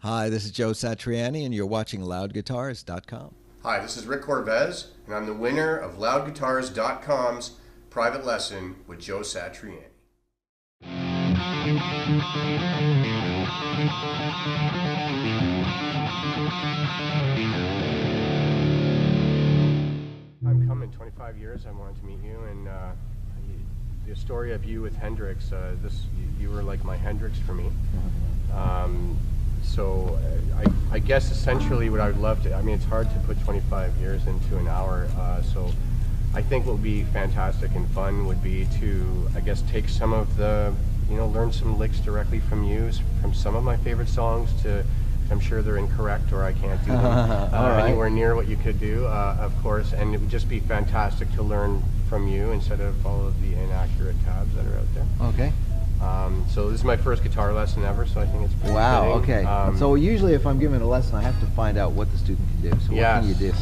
Hi, this is Joe Satriani, and you're watching LoudGuitars.com. Hi, this is Rick Corvez, and I'm the winner of LoudGuitars.com's private lesson with Joe Satriani. I'm coming 25 years. I wanted to meet you, and the story of you with Hendrix, you were like my Hendrix for me. So I guess essentially what I would love to, I mean, it's hard to put 25 years into an hour, so I think what would be fantastic and fun would be to, I guess, take some of the, learn some licks directly from you, from some of my favorite songs to, I'm sure they're incorrect or I can't do them anywhere near what you could do, of course, and it would just be fantastic to learn from you instead of all of the inaccurate tabs that are out there. Okay. So this is my first guitar lesson ever, so I think it's pretty Wow, fitting. okay. So usually if I'm giving a lesson, I have to find out what the student can do. So what can you do?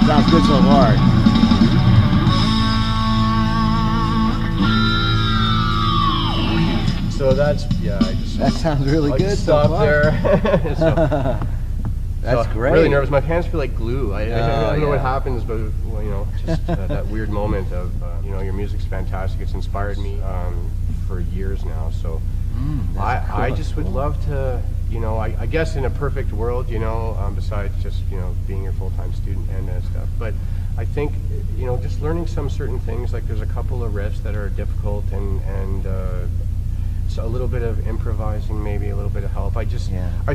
Sounds good so far. So that's, that sounds really good so stop far. There. That's so great. I'm really nervous. My hands feel like glue. I don't know what yeah. happens, but just that weird moment of your music's fantastic. It's inspired me for years now. So I just would love to, I guess in a perfect world, besides just being your full-time student and stuff. But I think just learning some certain things. Like there's a couple of riffs that are difficult and so a little bit of improvising, maybe a little bit of help. I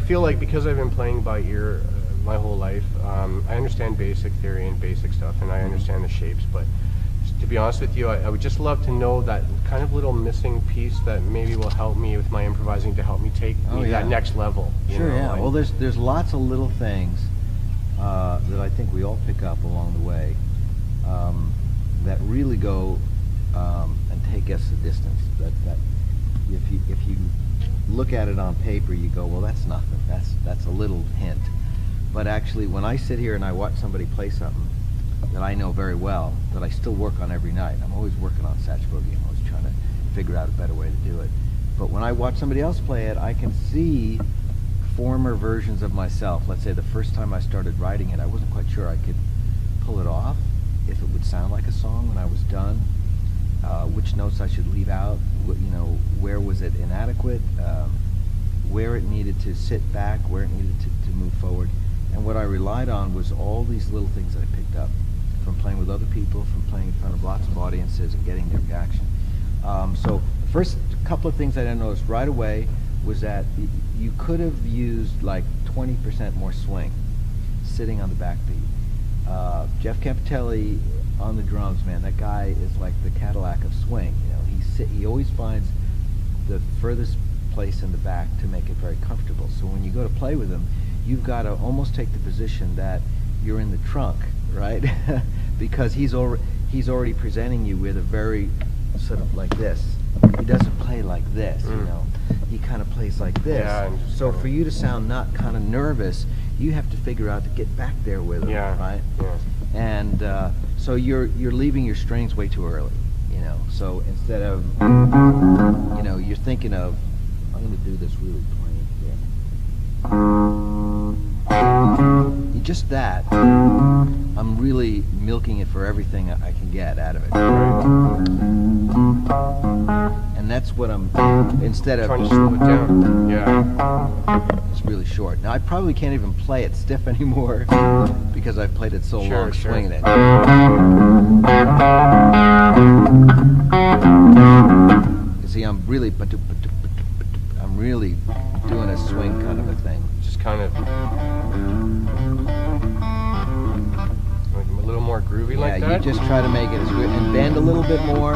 feel like because I've been playing by ear my whole life, I understand basic theory and basic stuff, and I understand the shapes, but to be honest with you, I would just love to know that kind of little missing piece that maybe will help me with my improvising to help me take me that next level. Sure, yeah. Well, there's lots of little things that I think we all pick up along the way that really go and take us the distance. That if you look at it on paper, you go, well, that's nothing. That's a little hint. But actually, when I sit here and I watch somebody play something that I know very well, that I still work on every night. I'm always working on Satch Boogie. I'm always trying to figure out a better way to do it. But when I watch somebody else play it, I can see former versions of myself. Let's say the first time I started writing it, I wasn't quite sure I could pull it off, if it would sound like a song when I was done, which notes I should leave out, where was it inadequate, where it needed to sit back, where it needed to move forward. And what I relied on was all these little things that I picked up from playing with other people, from playing in front of lots of audiences and getting their reaction. So the first couple of things that I noticed right away was that you could have used like 20% more swing sitting on the backbeat. Jeff Campitelli on the drums, man, that guy is like the Cadillac of swing. He always finds the furthest place in the back to make it very comfortable. So when you go to play with him, you've got to almost take the position that you're in the trunk, right? Because he's he's already presenting you with a very sort of like this. He doesn't play like this, you know. He kind of plays like this. Yeah, and just so kinda- for you to sound not kind of nervous, you have to figure out to get back there with him, Yeah, right? yeah. And so you're leaving your strings way too early, you know. So instead of, you know, you're thinking of, I'm going to do this really plain here. Just that, I'm really milking it for everything I can get out of it. And that's what I'm, instead of Trying to slow it down. Yeah. it's really short. Now I probably can't even play it stiff anymore because I've played it so long swinging it. You see, I'm really doing a swing kind of a thing. Just kind of like a little more groovy like Yeah, that. you just try to make it as good and bend a little bit more.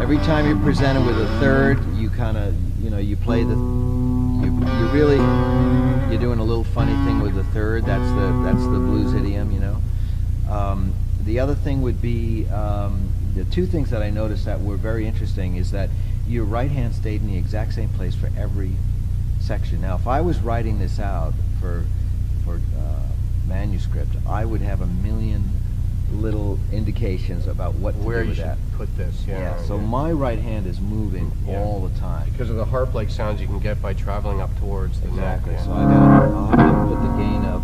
Every time you're presented with a third, you kind of, you know, you play the, you're doing a little funny thing with the third. That's the blues idiom, you know. The other thing would be, the two things that I noticed that were very interesting is that your right hand stayed in the exact same place for every section. Now, if I was writing this out for manuscript, I would have a million little indications about what to Where do you with should that. put this. Yeah. So my right hand is moving Yeah. all the time. Because of the harp-like sounds you can get by traveling up towards the Exactly. neck. So Yeah. I'll have to put the gain up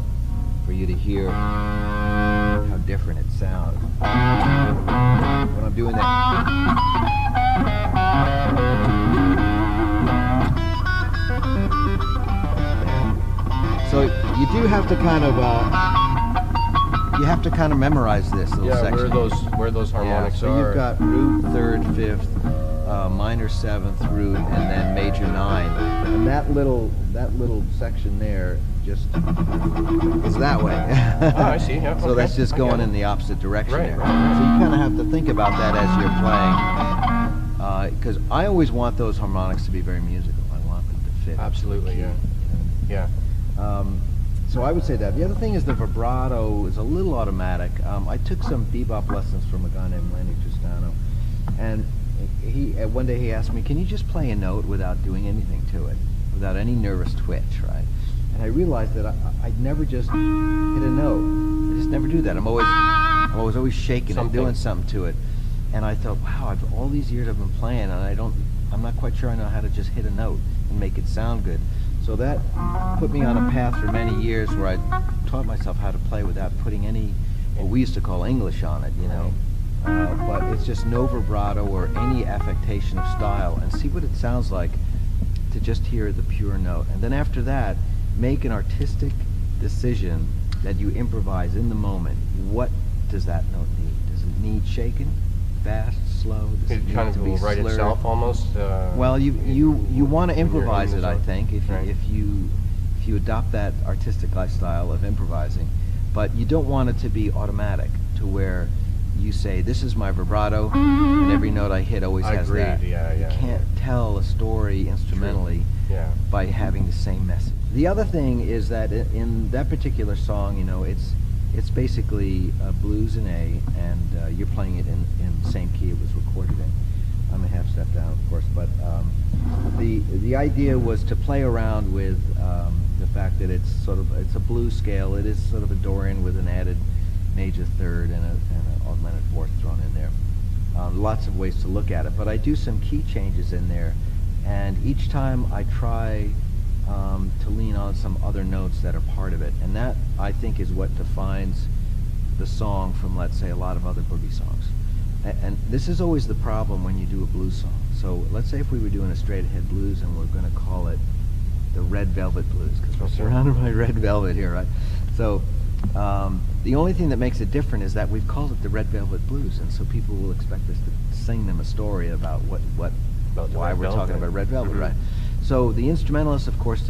for you to hear how different it sounds when I'm doing that. So you do have to kind of memorize this little Yeah, section. where those harmonics so are. you've got root, third, fifth, minor seventh, root, and then major nine. And that little section there just is that way. Oh, I see. Yeah, So okay. that's just I going get it. in the opposite direction Right, there. right, right. So you kind of have to think about that as you're playing. Because I always want those harmonics to be very musical. I want them to fit. Absolutely, key, yeah. you know. Yeah. So I would say that. The other thing is the vibrato is a little automatic. I took some bebop lessons from a guy named Lenny Tristano, and one day he asked me, "Can you just play a note without doing anything to it, without any nervous twitch, right?" And I realized that I'd never just hit a note. I just never do that. I'm always shaking and doing something to it. And I thought, wow, all these years I've been playing, and I'm not quite sure I know how to just hit a note and make it sound good. So that put me on a path for many years where I taught myself how to play without putting any, what we used to call English on it, you know. But it's just no vibrato or any affectation of style, and see what it sounds like to just hear the pure note. And then after that, make an artistic decision that you improvise in the moment. What does that note need? Does it need shaken? Fast, slow? Does It need kind of to be will write slurred? itself almost. Well, you want to when you're improvise in it, the I zone. think, if Right. you adopt that artistic lifestyle of improvising, but you don't want it to be automatic to where you say, this is my vibrato, and every note I hit always has Agreed, that. yeah, You can't tell a story instrumentally Yeah. by having the same message. The other thing is that in that particular song, you know, it's basically blues in A, and you're playing it in the same key it was recorded in. I'm a half step down, of course, but the idea was to play around with the fact that it's a blues scale. It is sort of a Dorian with an added major third and an augmented fourth thrown in there. Lots of ways to look at it, but I do some key changes in there, and each time I try to lean on some other notes that are part of it, and that I think is what defines the song from, let's say, a lot of other boogie songs. And this is always the problem when you do a blues song. So let's say if we were doing a straight ahead blues and we're going to call it the Red Velvet Blues, because we're surrounded by red velvet here, right? So the only thing that makes it different is that we've called it the Red Velvet Blues, and so people will expect us to sing them a story about why we're talking about Red Velvet, right? So the instrumentalist, of course,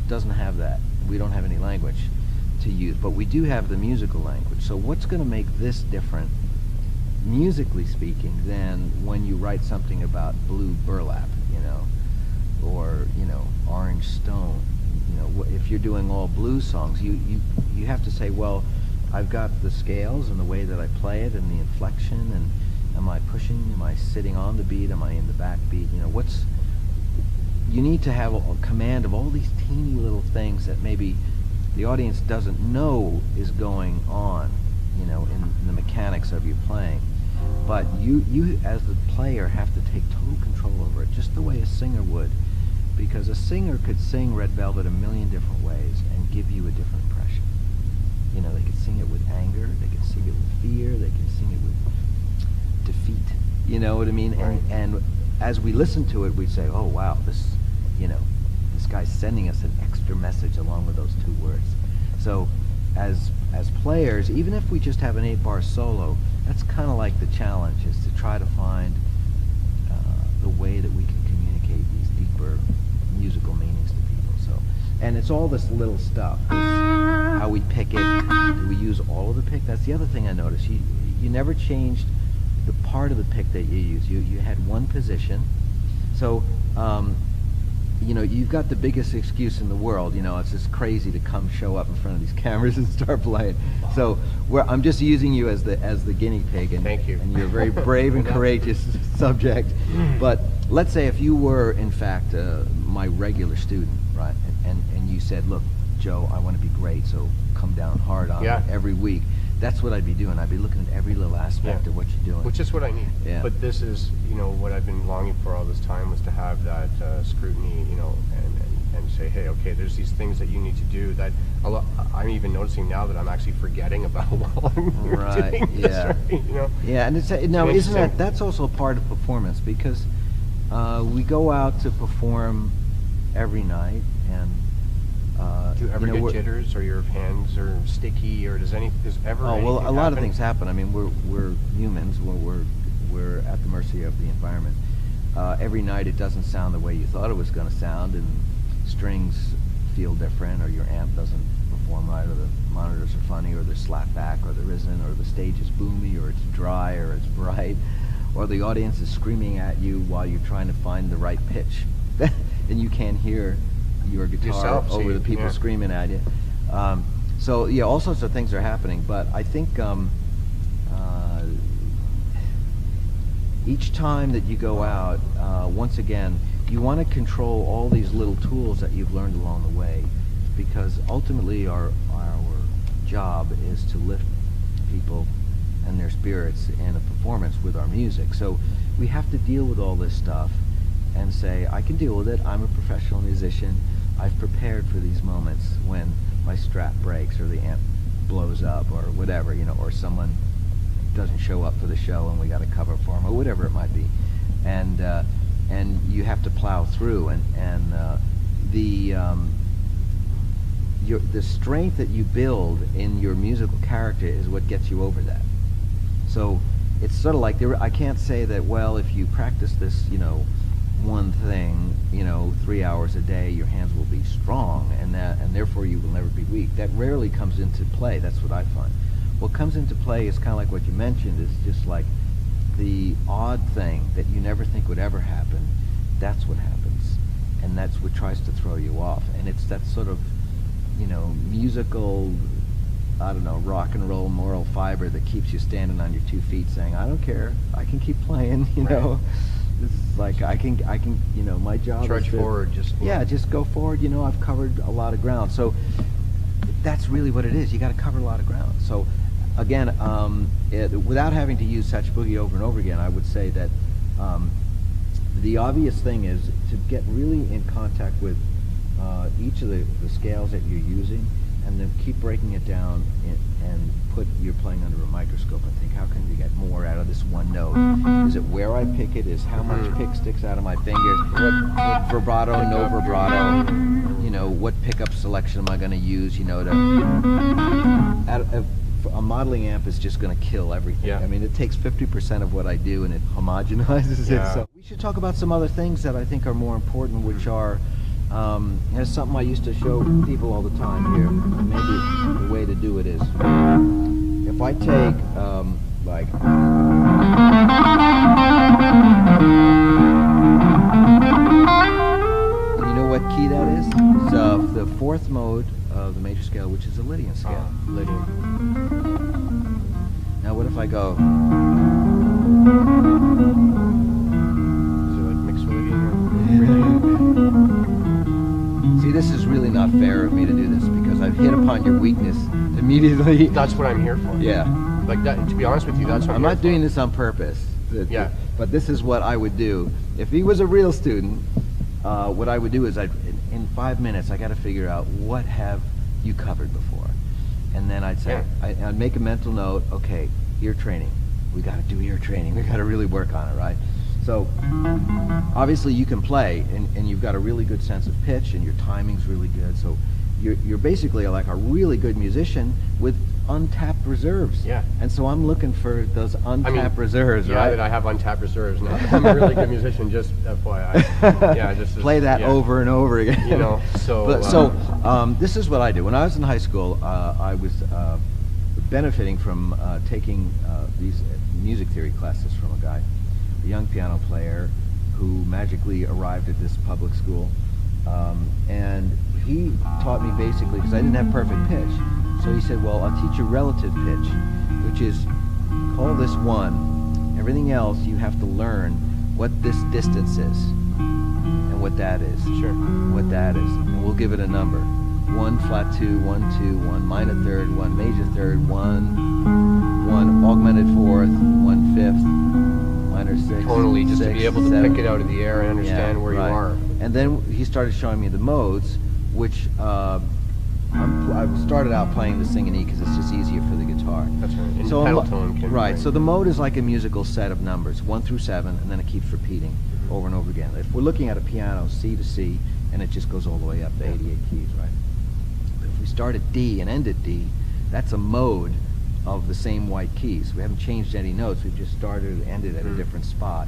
doesn't have that. We don't have any language to use, but we do have the musical language. So what's going to make this different, musically speaking, than when you write something about blue burlap, you know, or, you know, orange stone? You know, if you're doing all blues songs, you have to say, well, I've got the scales and the way that I play it and the inflection, and am I pushing, am I sitting on the beat, am I in the back beat, you know, you need to have a command of all these teeny little things that maybe the audience doesn't know is going on, you know, in the mechanics of your playing. But you as the player have to take total control over it, just the way a singer would, because a singer could sing Red Velvet a million different ways and give you a different impression. You know, they could sing it with anger, they could sing it with fear, they could sing it with defeat. You know what I mean? Right. And as we listen to it, we say, oh wow, this, you know, this guy's sending us an extra message along with those two words. So as players, even if we just have an 8-bar solo, that's kind of like the challenge, is to try to find the way that we can communicate these deeper musical meanings to people. So, and it's all this little stuff, this, how we pick it, do we use all of the pick? That's the other thing I noticed. You never changed the part of the pick that you use. You had one position. So, you know, you've got the biggest excuse in the world. You know, it's just crazy to come show up in front of these cameras and start playing. So I'm just using you as the guinea pig, and thank you. And you're a very brave and courageous subject. But let's say if you were, in fact, my regular student, right? And you said, look, Joe, I want to be great, so come down hard on it every week. That's what I'd be doing. I'd be looking at every little aspect of what you're doing. Which is what I need. Yeah. But this is, you know, what I've been longing for all this time, was to have that scrutiny, you know, and say, hey, okay, there's these things that you need to do that I'm even noticing now that I'm actually forgetting about while I'm doing this, right? You know? Yeah, and it's now isn't that's also a part of performance, because we go out to perform every night, and do you ever get jitters, or your hands are sticky, or does ever? Oh well, a lot of happen? things happen. I mean, we're humans. We're at the mercy of the environment. Every night it doesn't sound the way you thought it was going to sound, and strings feel different, or your amp doesn't perform right, or the monitors are funny, or they're slapped back, or there isn't, or the stage is boomy, or it's dry, or it's bright, or the audience is screaming at you while you're trying to find the right pitch, and you can't hear your guitar over the people screaming at you. So yeah, all sorts of things are happening, but I think each time that you go out, once again, you want to control all these little tools that you've learned along the way, because ultimately our job is to lift people and their spirits in a performance with our music. So we have to deal with all this stuff and say, I can deal with it. I'm a professional musician. I've prepared for these moments when my strap breaks, or the amp blows up, or whatever, you know, or someone doesn't show up for the show and we got to cover for them, or whatever it might be. And you have to plow through, and the strength that you build in your musical character is what gets you over that. So it's sort of like, I can't say that, well, if you practice this, you know, one thing, you know, 3 hours a day, your hands will be strong, and therefore you will never be weak. That rarely comes into play. That's what I find. What comes into play is kind of like what you mentioned, is just like the odd thing that you never think would ever happen. That's what happens, and that's what tries to throw you off. And it's that sort of, you know, musical, I don't know, rock and roll moral fiber that keeps you standing on your 2 feet, saying, I don't care, I can keep playing, you know. This is like, I can, you know, my job Trudge is to, forward, just go forward. You know, I've covered a lot of ground. So that's really what it is. You got to cover a lot of ground. So again, without having to use Satch Boogie over and over again, I would say that the obvious thing is to get really in contact with each of the scales that you're using, and then keep breaking it down and put your playing under a microscope and think, how can you get more out of this one note? Is it where I pick it? Is how much pick sticks out of my fingers? What vibrato, no vibrato? You know, what pickup selection am I going to use? You know, a modeling amp is just going to kill everything. Yeah. I mean, it takes 50% of what I do and it homogenizes it. So we should talk about some other things that I think are more important, which are, there's something I used to show people all the time here. Maybe the way to do it is, if I take, like, you know what key that is? It's the 4th mode of the major scale, which is is a Lydian scale. Lydian. Now what if I go? Is it like mixed Lydian or See, this is really not fair of me to do this because I've hit upon your weakness immediately. That's what I'm here for. Yeah. Like that. To be honest with you, that's what I'm here not for. doing this on purpose. Yeah. But this is what I would do. If he was a real student, what I would do is in 5 minutes, I got to figure out what have you covered before. And then I'd say, Yeah. I'd make a mental note, okay, ear training. We got to do ear training. We got to really work on it, right? So obviously you can play and you've got a really good sense of pitch and your timing's really good. So you're basically like a really good musician with untapped reserves. Yeah. And so I'm looking for those untapped reserves, yeah, right? that I have untapped reserves. Not that I'm a really good musician, just FYI. Yeah, just play that over and over again. You know, so. This is what I do. When I was in high school, I was benefiting from taking these music theory classes from a guy, a young piano player who magically arrived at this public school. And he taught me basically, because I didn't have perfect pitch, so he said, well, I'll teach you relative pitch, which is, call this 1. Everything else, you have to learn what this distance is and what that is. Sure. What that is. And we'll give it a number. 1 flat 2, 1 2, 1 minor third, 1 major third, 1 augmented fourth, 1 fifth, minor 6. Totally, just to be able to 7. pick it out of the air and understand where right. you are. And then he started showing me the modes, which I started out playing the sing and E because it's just easier for the guitar. That's right. And So pedal tone can. right. So the mode is like a musical set of numbers, 1 through 7, and then it keeps repeating over and over again. If we're looking at a piano, C to C, and it just goes all the way up to 88 keys, right? But if we start at D and end at D, that's a mode of the same white keys. We haven't changed any notes. We've just started and ended at a different spot.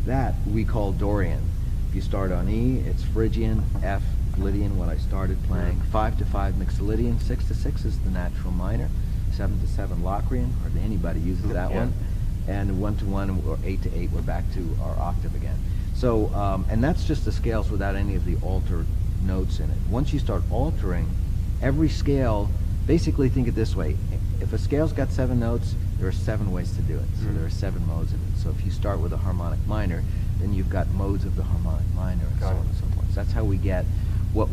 That we call Dorian. If you start on E, it's Phrygian, F, Lydian, what I started playing. 5 to 5 Mixolydian, 6 to 6 is the natural minor, 7 to 7 Locrian, hardly anybody uses that one, and 1 to 1 or 8 to 8, we're back to our octave again. So, and that's just the scales without any of the altered notes in it. Once you start altering, every scale, basically think it this way, if a scale's got 7 notes, there are 7 ways to do it, so there are 7 modes of it. So if you start with a harmonic minor, then you've got modes of the harmonic minor and so on and so forth. So that's how we get what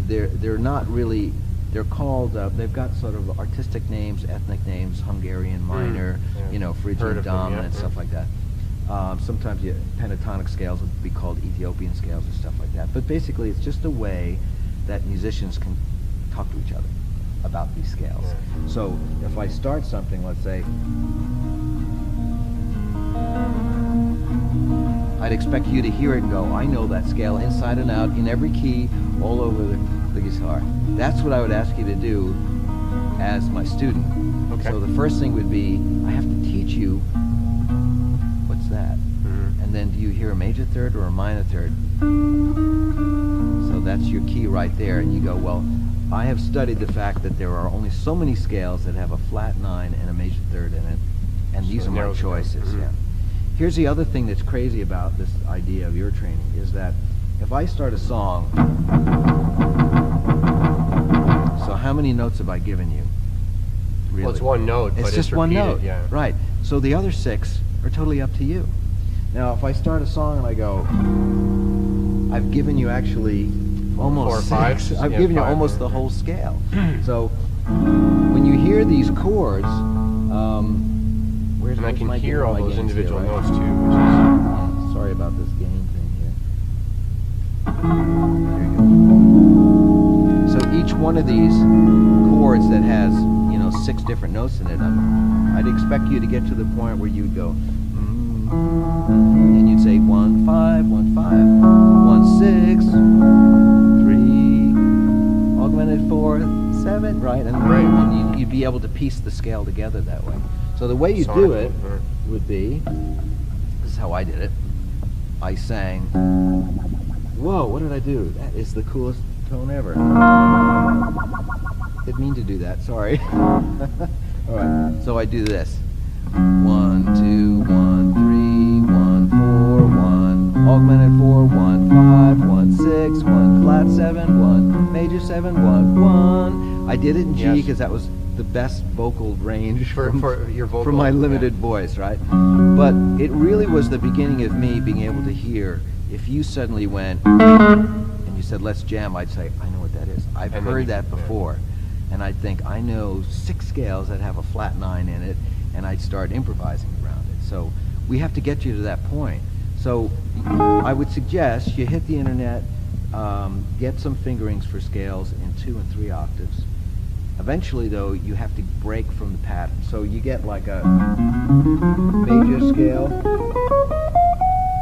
they're not really, they're called, they've got sort of artistic names, ethnic names, Hungarian minor, you know, Phrygian dominant, stuff like that. Sometimes pentatonic scales would be called Ethiopian scales or stuff like that. But basically it's just a way that musicians can talk to each other about these scales. So if I start something, let's say, I'd expect you to hear it and go, I know that scale inside and out, in every key, all over the guitar. That's what I would ask you to do as my student. Okay. So the first thing would be, I have to teach you, what's that? And then do you hear a major third or a minor third? So that's your key right there, and you go, well, I have studied the fact that there are only so many scales that have a flat 9 and a major third in it, and these are my choices. Yeah. Here's the other thing that's crazy about this idea of ear training is that if I start a song, so how many notes have I given you? Really? Well, it's 1 note, but it's just one repeated, note, yeah. Right. So the other 6 are totally up to you. Now, if I start a song and I go, I've given you actually almost 4 or 5. 6. I've given you almost the whole scale. So when you hear these chords, and I can hear all those individual notes too. Yeah, sorry about this gain thing here. There you go. So each one of these chords that has, you know, 6 different notes in it, I'd expect you to get to the point where you'd go, and you'd say 1 5 1 5 1 6 3 augmented 4 7, right? And you'd be able to piece the scale together that way. So the way you do it would be, this is how I did it. I sang, whoa, what did I do? That is the coolest tone ever. Didn't mean to do that, sorry. All right, so I do this. 1 2 1 3 1 4 1 augmented 4 1 5 1 6 1 flat 7 1 major 7 1 1 I did it in G Yes. because that was the best vocal range For your vocal, from my limited yeah. voice, right? But it really was the beginning of me being able to hear. If you suddenly went and you said, let's jam, I'd say, I know what that is. I've And then heard you- that before. And I'd think, I know 6 scales that have a flat 9 in it, and I'd start improvising around it. So we have to get you to that point. So I would suggest you hit the internet, get some fingerings for scales in 2 and 3 octaves. Eventually, though, you have to break from the pattern. So you get like a major scale,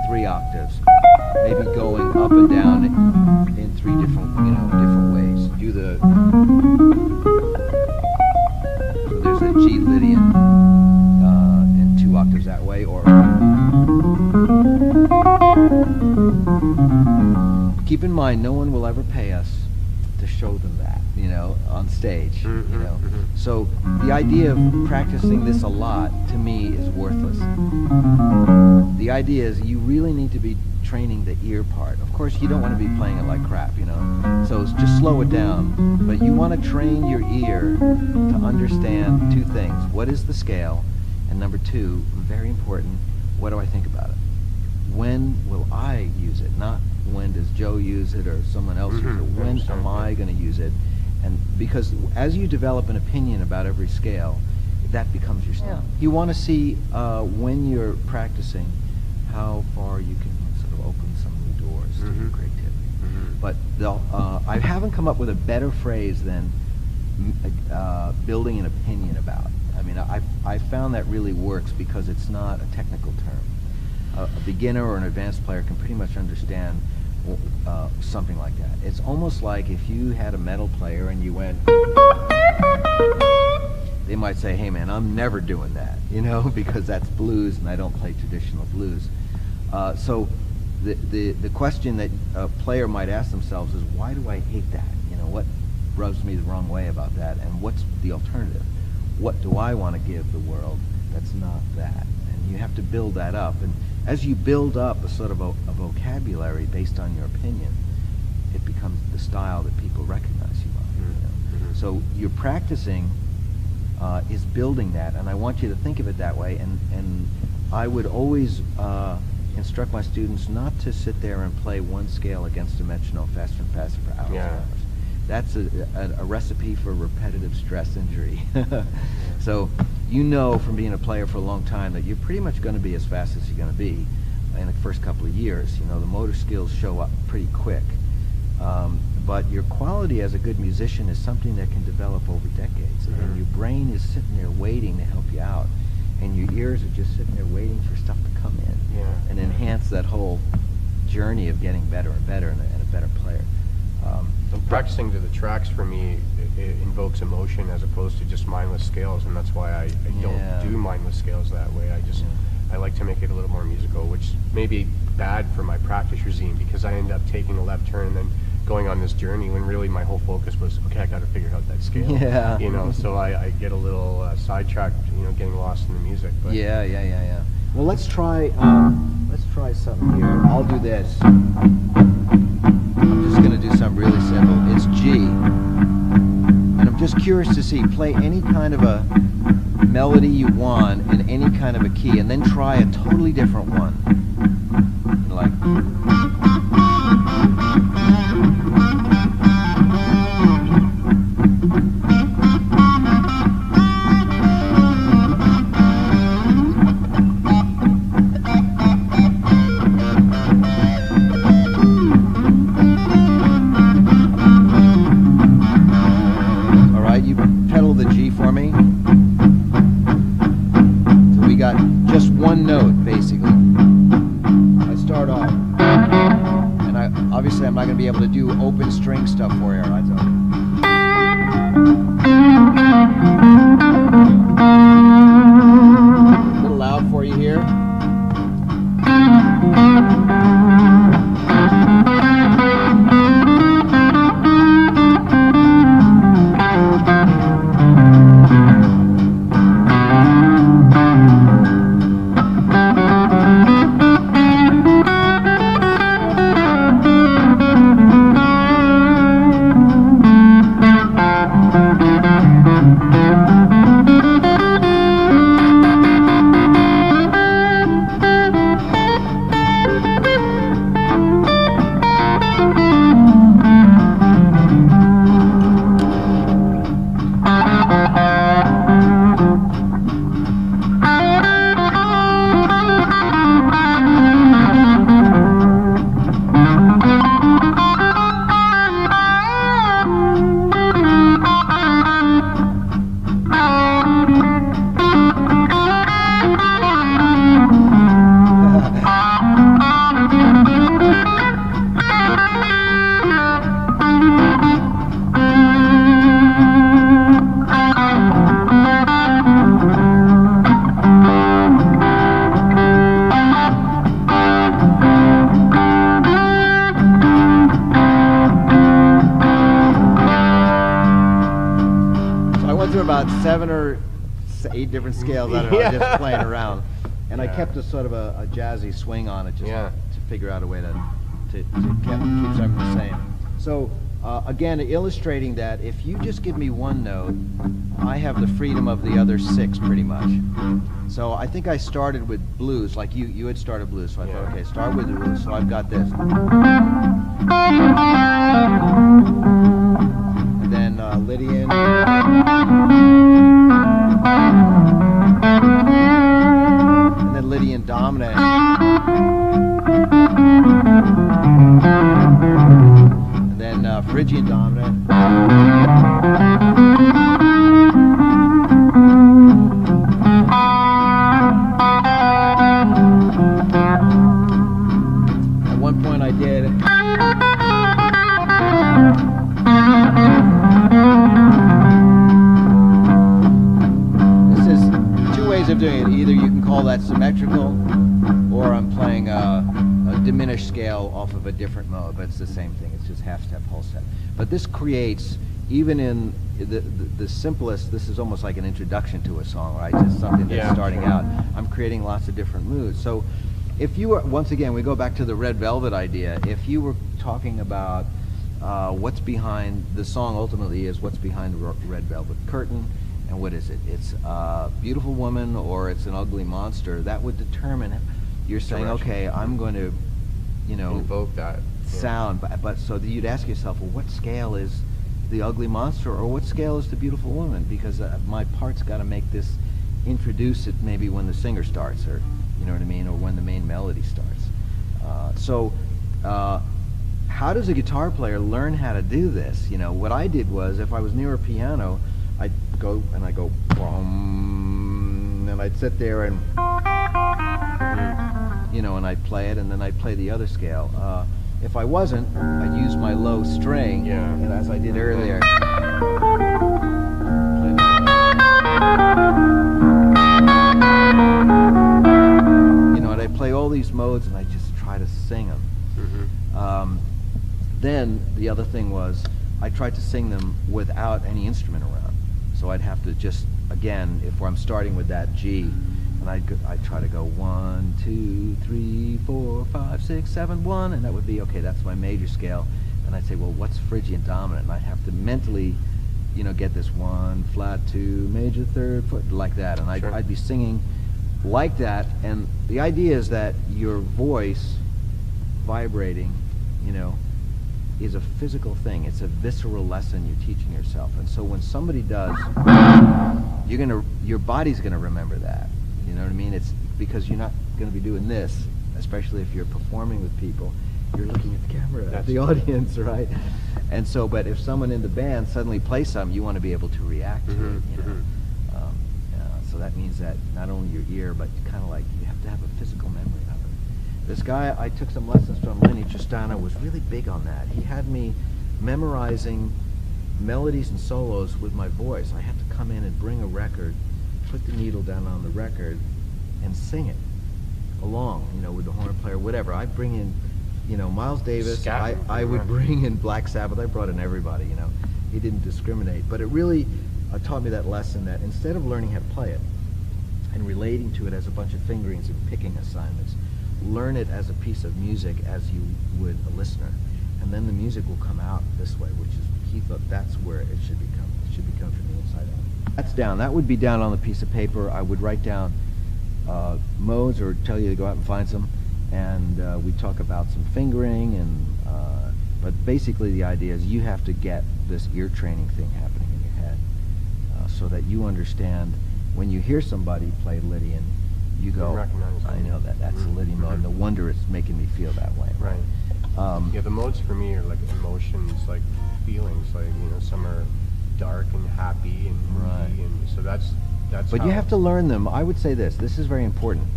3 octaves, maybe going up and down in 3 different, different ways. Do the, so there's a G Lydian in 2 octaves that way, or keep in mind, no one will ever pay us to show them that, on stage, So the idea of practicing this a lot, to me, is worthless. The idea is you really need to be training the ear part. Of course, you don't want to be playing it like crap, So just slow it down. But you want to train your ear to understand 2 things. What is the scale? And number 2, very important, what do I think about it? When will I use it? Not when does Joe use it or someone else use it. When am I going to use it? And because as you develop an opinion about every scale, that becomes your style. Yeah. You want to see when you're practicing how far you can sort of open some new doors to your creativity. But I haven't come up with a better phrase than building an opinion about. I mean, I found that really works because it's not a technical term. A beginner or an advanced player can pretty much understand something like that. It's almost like if you had a metal player and you went, they might say, hey man, I'm never doing that, because that's blues and I don't play traditional blues. So the question that a player might ask themselves is, why do I hate that? What rubs me the wrong way about that, and what's the alternative? What do I want to give the world that's not that? And you have to build that up. And as you build up a sort of a vocabulary based on your opinion, it becomes the style that people recognize you on. So your practicing is building that, and I want you to think of it that way. And I would always instruct my students not to sit there and play one scale against a metronome faster and faster for hours and hours. That's a recipe for repetitive stress injury. So from being a player for a long time that you're pretty much going to be as fast as you're going to be in the first couple of years. The motor skills show up pretty quick. But your quality as a good musician is something that can develop over decades. And your brain is sitting there waiting to help you out. And your ears are just sitting there waiting for stuff to come in and enhance that whole journey of getting better and better and a better player. And practicing to the tracks for me it invokes emotion as opposed to just mindless scales, and that's why I don't do mindless scales that way. I like to make it a little more musical, which may be bad for my practice regime because I end up taking a left turn and then going on this journey when really my whole focus was, okay, I got to figure out that scale. So I get a little sidetracked, getting lost in the music. But Yeah. Well, let's try something here. I'll do this. I'm just going to do something really simple. It's G. And I'm just curious to see, play any kind of a melody you want in any kind of a key, and then try a totally different one. Like... one note, basically. I start off, and obviously I'm not going to be able to do open string stuff for you, right? A little loud for you here. 7 or 8 different scales, I don't know, just playing around. And I kept a sort of a jazzy swing on it, just to figure out a way to keep something the same. So again, illustrating that if you just give me one note, I have the freedom of the other 6 pretty much. So I think I started with blues, like you had started blues, so I thought, okay, start with the blues. So I've got this. And then Lydian. And then Lydian dominant. And then Phrygian dominant. At one point I did. This is 2 ways of doing it. Either you can call that symmetrical, or I'm playing a diminished scale off of a different mode, but it's the same thing. It's just half step, whole step. But this creates, even in the simplest, this is almost like an introduction to a song, right? Just something that's starting out. I'm creating lots of different moods. So if you were, once again, we go back to the Red Velvet idea. If you were talking about what's behind, the song ultimately is what's behind the Red Velvet Curtain, and what is it? It's a beautiful woman or it's an ugly monster. That would determine, you're saying, okay, I'm going to, you know, invoke that sound, but so you'd ask yourself, well, what scale is the ugly monster, or what scale is the beautiful woman? Because my part's got to make this, introduce it maybe when the singer starts, or you know what I mean, or when the main melody starts. How does a guitar player learn how to do this? You know, what I did was, if I was near a piano, I'd go and I go, and I'd sit there and, you know, and I'd play it, and then I'd play the other scale. If I wasn't, I'd use my low string, and as I did earlier. You know, and I'd play all these modes, and I'd just try to sing them. Then the other thing was, I tried to sing them without any instrument around. So I'd have to just, again, if I'm starting with that G, and I'd try to go 1, 2, 3, 4, 5, 6, 7, 1, and that would be, okay, that's my major scale. And I'd say, well, what's Phrygian dominant? And I'd have to mentally, you know, get this 1, flat 2, major third, foot, like that. And I'd be singing like that. And the idea is that your voice vibrating, you know, is a physical thing. It's a visceral lesson you're teaching yourself. And so when somebody does, your body's gonna remember that. You know what I mean? It's because you're not gonna be doing this, especially if you're performing with people. You're looking at the camera, at the audience, right? And so, but if someone in the band suddenly plays something, you want to be able to react to it, you know? So that means that not only your ear, but kind of like you have to have a physical memory of it. This guy I took some lessons from, Lenny Tristano, was really big on that. He had me memorizing melodies and solos with my voice. I had to come in and bring a record, put the needle down on the record, and sing it along, you know, with the horn player, whatever. I'd bring in, you know, Miles Davis. I would bring in Black Sabbath. I brought in everybody, you know. He didn't discriminate. But it really taught me that lesson, that instead of learning how to play it and relating to it as a bunch of fingerings and picking assignments, learn it as a piece of music as you would a listener. And then the music will come out this way, which is, he thought that's where it should become. It should become from the inside out. That's down. That would be down on the piece of paper. I would write down modes, or tell you to go out and find some. And we talk about some fingering, and but basically the idea is you have to get this ear training thing happening in your head, so that you understand when you hear somebody play Lydian, you go, I know that's a Lydian mode. No wonder it's making me feel that way. Right. Yeah, the modes for me are like emotions, like feelings. Like, you know, some are dark and happy and moody, and so that's. But you have to learn them. I would say this. This is very important.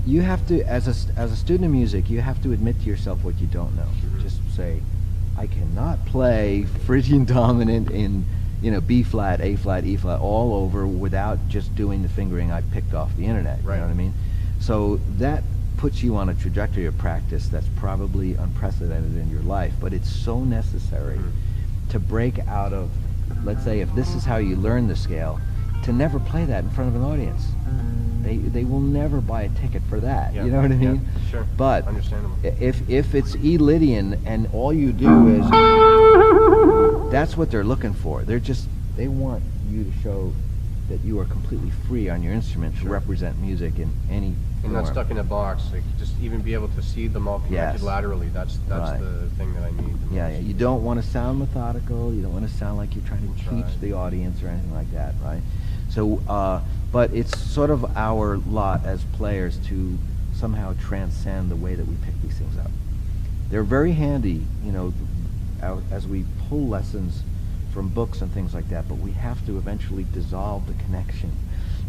You have to, as a student of music, you have to admit to yourself what you don't know. Just say, I cannot play Phrygian dominant in, you know, B flat, A flat, E flat, all over without just doing the fingering I picked off the internet. Right. You know what I mean? So that puts you on a trajectory of practice that's probably unprecedented in your life, but it's so necessary to break out of, let's say, if this is how you learn the scale, to never play that in front of an audience. They will never buy a ticket for that. Yeah. You know what I mean? Yeah, sure. But Understandable. if it's E Lydian and all you do is, that's what they're looking for. They want you to show that you are completely free on your instrument to Sure. represent music in any And form. not stuck in a box. Like just even be able to see them all connected Yes. laterally. That's Right. the thing that I need. The Yeah, most. yeah. You don't want to sound methodical. You don't want to sound like you're trying to teach Right. the audience or anything like that, right? So, but it's sort of our lot as players to somehow transcend the way that we pick these things up. They're very handy, you know, as we pull lessons from books and things like that, but we have to eventually dissolve the connection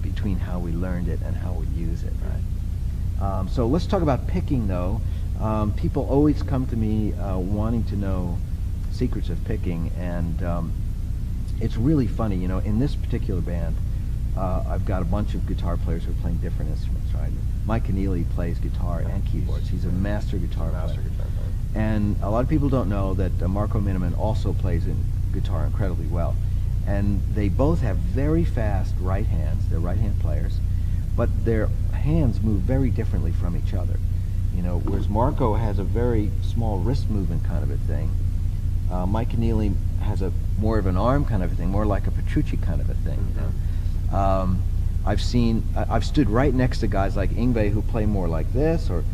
between how we learned it and how we use it, right? So let's talk about picking, though. People always come to me wanting to know secrets of picking, and it's really funny. You know, in this particular band, I've got a bunch of guitar players who are playing different instruments, right? Mike Keneally plays guitar and keyboards. He's a master guitar player. Master guitar player. And a lot of people don't know that Marco Miniman also plays in guitar incredibly well. And they both have very fast right hands. They're right-hand players, but their hands move very differently from each other. You know, whereas Marco has a very small wrist movement kind of a thing. Mike Keneally has a more of an arm kind of a thing, more like a Petrucci kind of a thing. You know? I've stood right next to guys like Yngwie who play more like this, or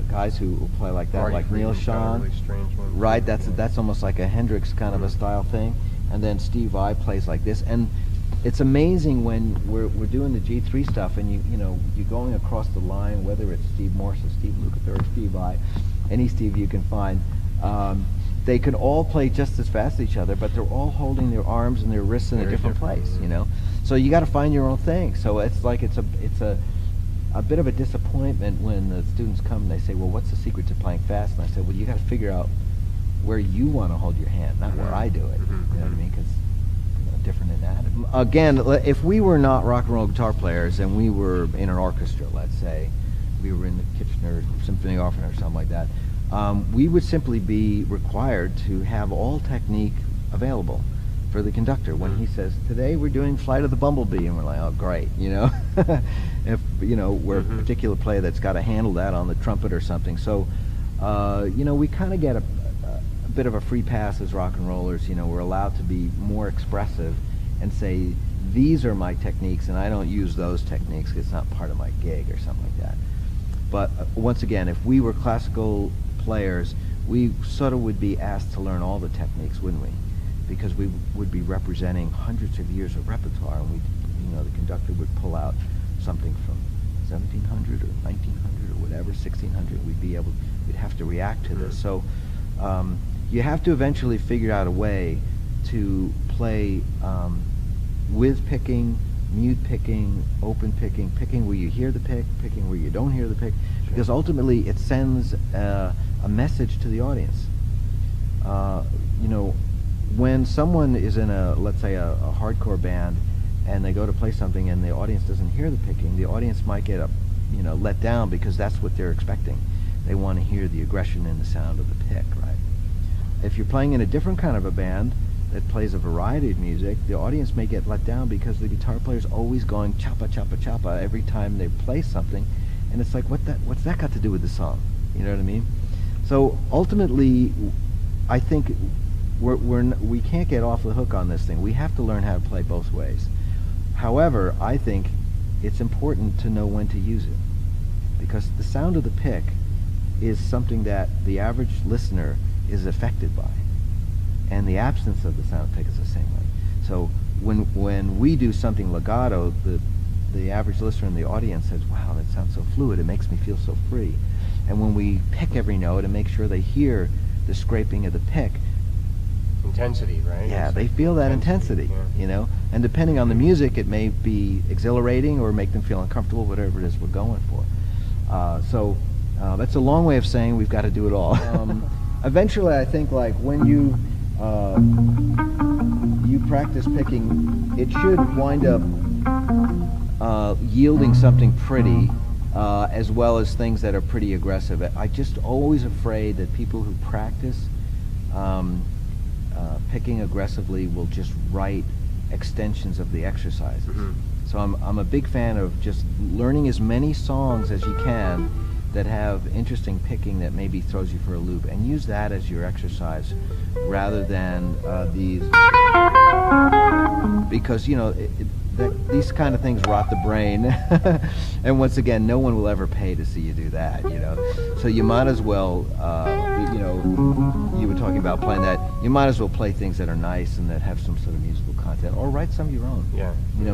guys who play like that, Marty like Neil Friedman's got a Schon. really strange one. Right, Yeah. that's almost like a Hendrix kind of a style thing. And then Steve Vai plays like this. And it's amazing when we're doing the G3 stuff, and you're going across the line, whether it's Steve Morse or Steve Lukather or Steve Vai, any Steve you can find. They can all play just as fast as each other, but they're all holding their arms and their wrists in a Very different different, place, yeah. you know. So you got to find your own thing. So it's like it's a bit of a disappointment when the students come and they say, well, what's the secret to playing fast? And I said, well, you got to figure out where you want to hold your hand, not where I do it. Mhm. You know what I mean? Because different anatomy. Again, if we were not rock and roll guitar players and we were in an orchestra, let's say, we were in the Kitchener Symphony Orphan or something like that, we would simply be required to have all technique available for the conductor when he says, today we're doing Flight of the Bumblebee, and we're like, oh great, you know. If we're a particular player that's got to handle that on the trumpet or something. So we kind of get a bit of a free pass as rock and rollers. We're allowed to be more expressive and say, these are my techniques and I don't use those techniques because it's not part of my gig or something like that. But once again, if we were classical players, we sort of would be asked to learn all the techniques, wouldn't we? Because we would be representing hundreds of years of repertoire, and the conductor would pull out something from 1700 or 1900 or whatever, 1600. We'd have to react to this. So you have to eventually figure out a way to play with picking, mute picking, open picking, picking where you hear the pick, picking where you don't hear the pick, because ultimately it sends a message to the audience. When someone is in let's say a hardcore band, and they go to play something and the audience doesn't hear the picking, the audience might get let down because that's what they're expecting. They want to hear the aggression in the sound of the pick, right? If you're playing in a different kind of a band that plays a variety of music, the audience may get let down because the guitar player's always going choppa, choppa, choppa every time they play something, and it's like, what's that got to do with the song? You know what I mean? So ultimately, I think we can't get off the hook on this thing. We have to learn how to play both ways. However, I think it's important to know when to use it, because the sound of the pick is something that the average listener is affected by, and the absence of the sound pick is the same way. So when we do something legato, the average listener in the audience says, wow, that sounds so fluid, it makes me feel so free. And when we pick every note and make sure they hear the scraping of the pick, intensity, right? yeah, It's they like feel that intensity, yeah. And depending on the music, it may be exhilarating or make them feel uncomfortable, whatever it is we're going for. So that's a long way of saying we've got to do it all. Eventually, I think, like, when you practice picking, it should wind up yielding something pretty, as well as things that are pretty aggressive. I'm just always afraid that people who practice picking aggressively will just write extensions of the exercises. So I'm a big fan of just learning as many songs as you can that have interesting picking that maybe throws you for a loop, and use that as your exercise rather than these, because these kind of things rot the brain. And once again, no one will ever pay to see you do that, so you might as well, you were talking about playing that, you might as well play things that are nice and that have some sort of musical content, or write some of your own.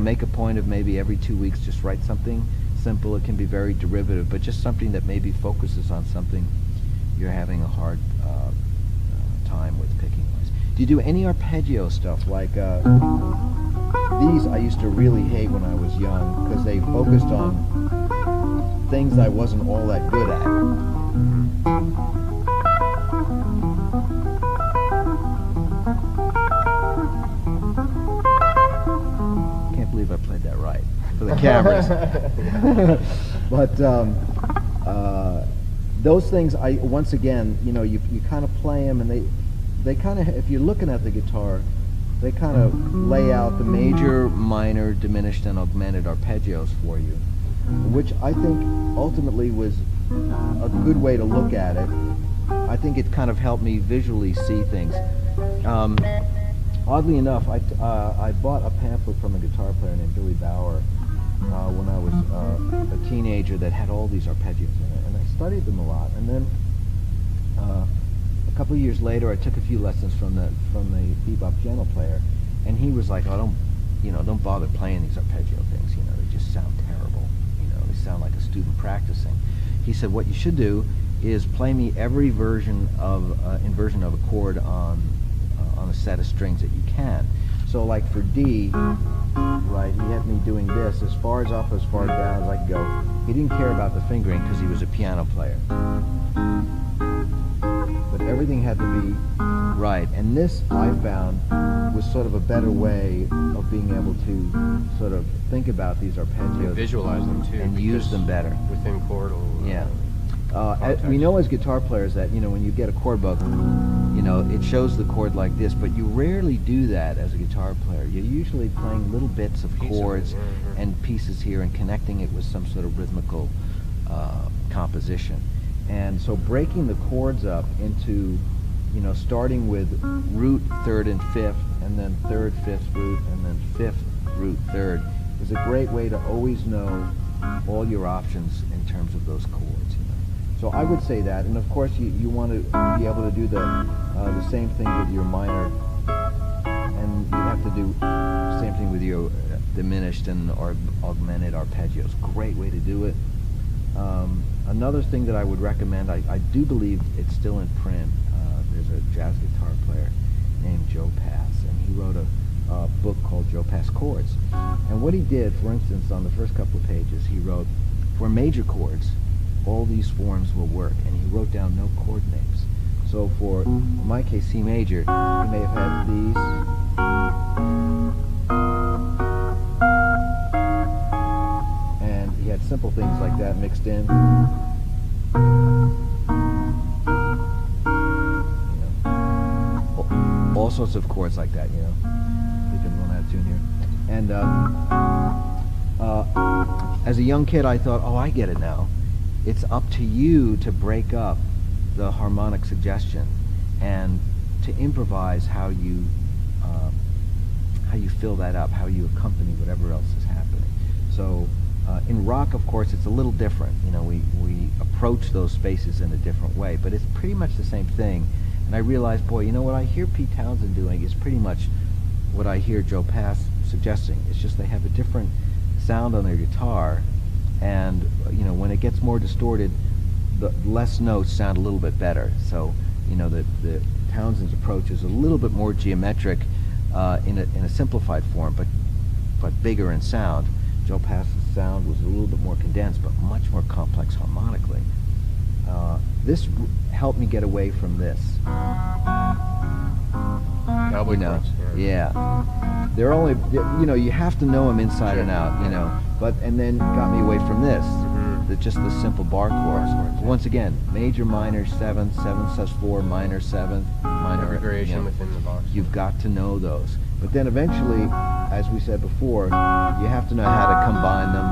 Make a point of maybe every 2 weeks just write something simple. It can be very derivative, but just something that maybe focuses on something you're having a hard time with picking wise. Do you do any arpeggio stuff? Like these I used to really hate when I was young because they focused on things I wasn't all that good at. Can't believe I played that right for the cameras. But those things, once again, you kind of play them, and they kind of, if you're looking at the guitar, they kind of lay out the major, minor, diminished, and augmented arpeggios for you, which I think ultimately was a good way to look at it. I think it kind of helped me visually see things. Oddly enough, I bought a pamphlet from a guitar player named Billy Bauer when I was a teenager that had all these arpeggios in it, and I studied them a lot. And then a couple of years later, I took a few lessons from the bebop piano player, and he was like, "Oh, don't bother playing these arpeggio things. They just sound terrible. They sound like a student practicing." He said, "What you should do is play me every inversion of a chord on a set of strings that you can." So, like for D, right, he had me doing this as far as up, as far down as I could go. He didn't care about the fingering because he was a piano player. But everything had to be right. And this, I found, was sort of a better way of being able to sort of think about these arpeggios. And visualize them too. And use them better. Within chordal. Yeah. We know as guitar players that, when you get a chord book, it shows the chord like this, but you rarely do that as a guitar player. You're usually playing little bits of chords and pieces here and connecting it with some sort of rhythmical composition. And so breaking the chords up into, starting with root, third, and fifth, and then third, fifth, root, and then fifth, root, third, is a great way to always know all your options in terms of those chords. So I would say that, and of course you want to be able to do the same thing with your minor, and you have to do the same thing with your diminished and augmented arpeggios. Great way to do it. Another thing that I would recommend, I do believe it's still in print. There's a jazz guitar player named Joe Pass, and he wrote a book called Joe Pass Chords. And what he did, for instance, on the first couple of pages, he wrote, for major chords, all these forms will work, and he wrote down no chord names. So for, in my case, C major, he may have had these, and he had simple things like that mixed in. All sorts of chords like that, keeping one out of tune here. And as a young kid, I thought, oh, I get it now. It's up to you to break up the harmonic suggestion and to improvise how you fill that up, how you accompany whatever else is happening. So in rock, of course, it's a little different. We approach those spaces in a different way, but it's pretty much the same thing. And I realized, boy, what I hear Pete Townsend doing is pretty much what I hear Joe Pass suggesting. It's just they have a different sound on their guitar. And when it gets more distorted, the less notes sound a little bit better. So the Townsend's approach is a little bit more geometric in a simplified form, but bigger in sound. Joe Pass's sound was a little bit more condensed, but much more complex harmonically. This helped me get away from this. Cowboy chords. Yeah. They're only, you have to know them inside and out, But, and then got me away from this, just the simple bar chords. Once again, major, minor, seventh, 7/4, minor, seventh, minor. Every variation within the box. You've got to know those. But then eventually, as we said before, you have to know how to combine them,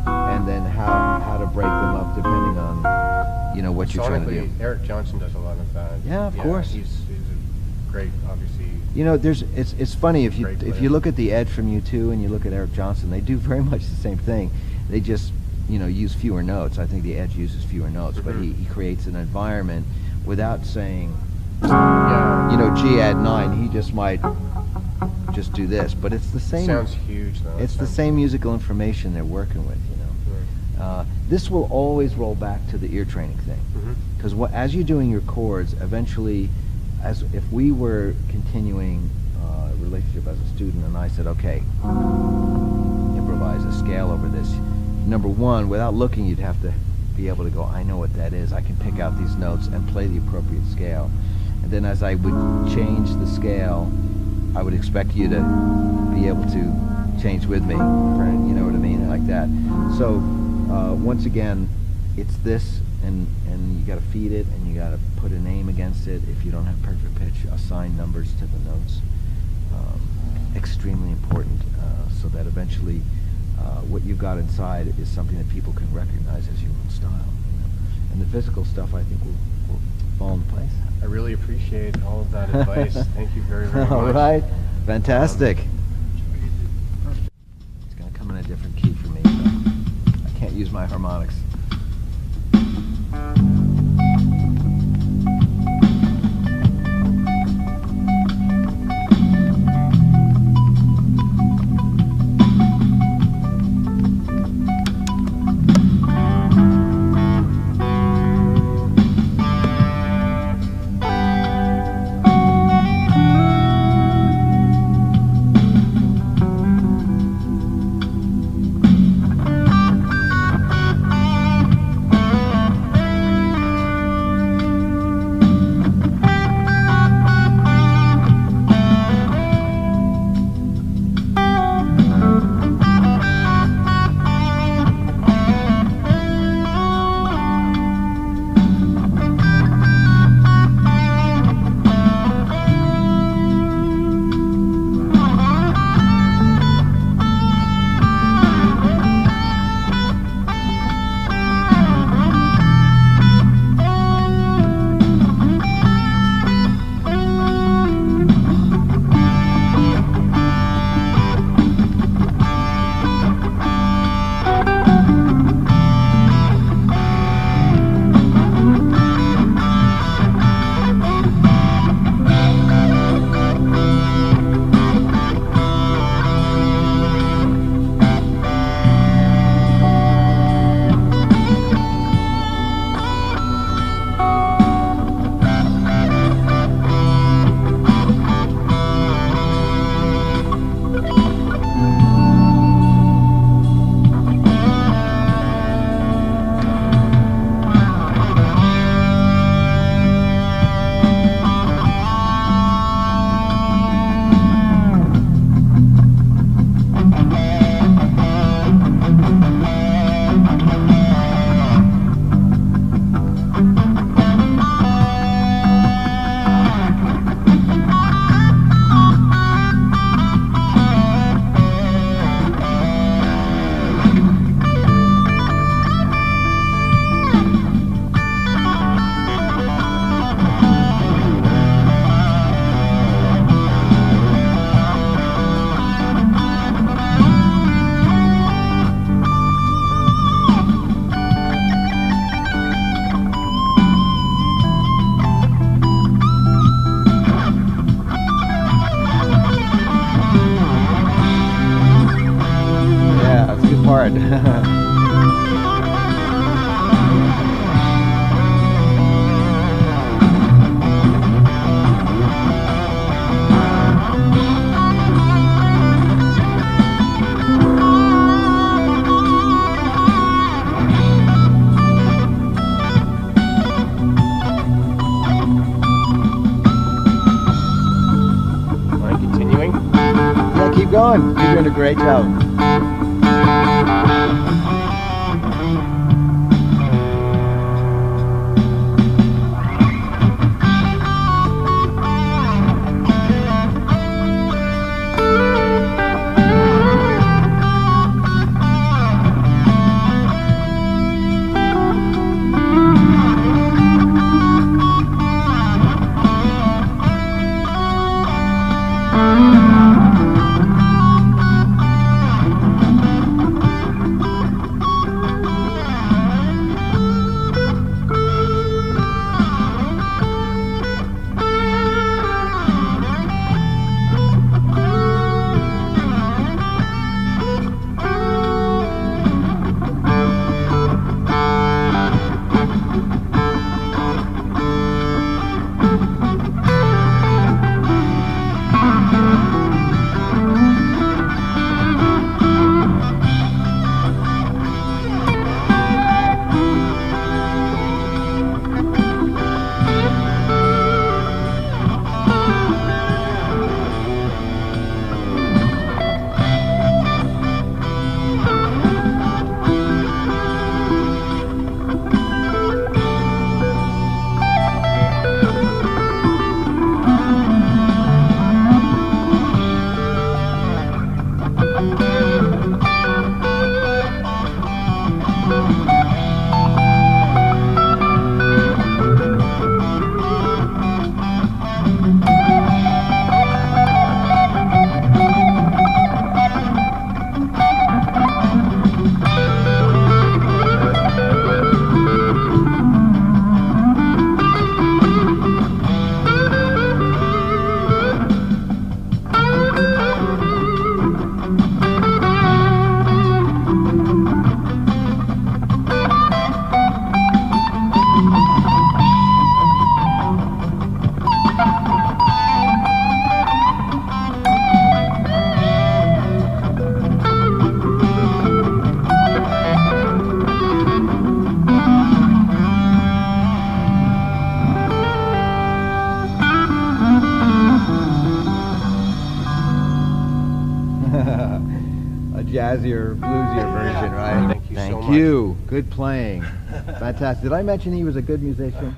and then how to break them up depending on, you know, what you're trying to do. Eric Johnson does a lot of that. Yeah, of course. He's a great, obviously. You know, it's funny if Great you player. look at the Ed from U2 and you look at Eric Johnson, they do very much the same thing. They just, you know, use fewer notes. I think the Ed uses fewer notes, but he creates an environment without saying, Yeah. you know, G add 9. He just might just do this, but it's the same. Sounds huge though. It's the same musical information they're working with, you know. This will always roll back to the ear training thing, because as you're doing your chords, eventually, as if we were continuing a relationship as a student, and I said, okay, improvise a scale over this. Number one, without looking, you'd have to be able to go, I know what that is. I can pick out these notes and play the appropriate scale. And then as I would change the scale, I would expect you to be able to change with me. Right. You know what I mean? Like that. So once again, it's this, and you got to feed it, and you got to put a name against it. If you don't have perfect pitch, assign numbers to the notes. Extremely important, so that eventually what you've got inside is something that people can recognize as your own style. You know? And the physical stuff, I think, will fall into place. I really appreciate all of that advice. Thank you very, very much. All right, fantastic. It's going to come in a different key for me, so I can't use my harmonics. Hard. Am I continuing? Yeah, keep going. You're doing a great job. jazzier, bluesier version, right? Thank you so Thank much. you. Good playing. Fantastic. Did I mention he was a good musician?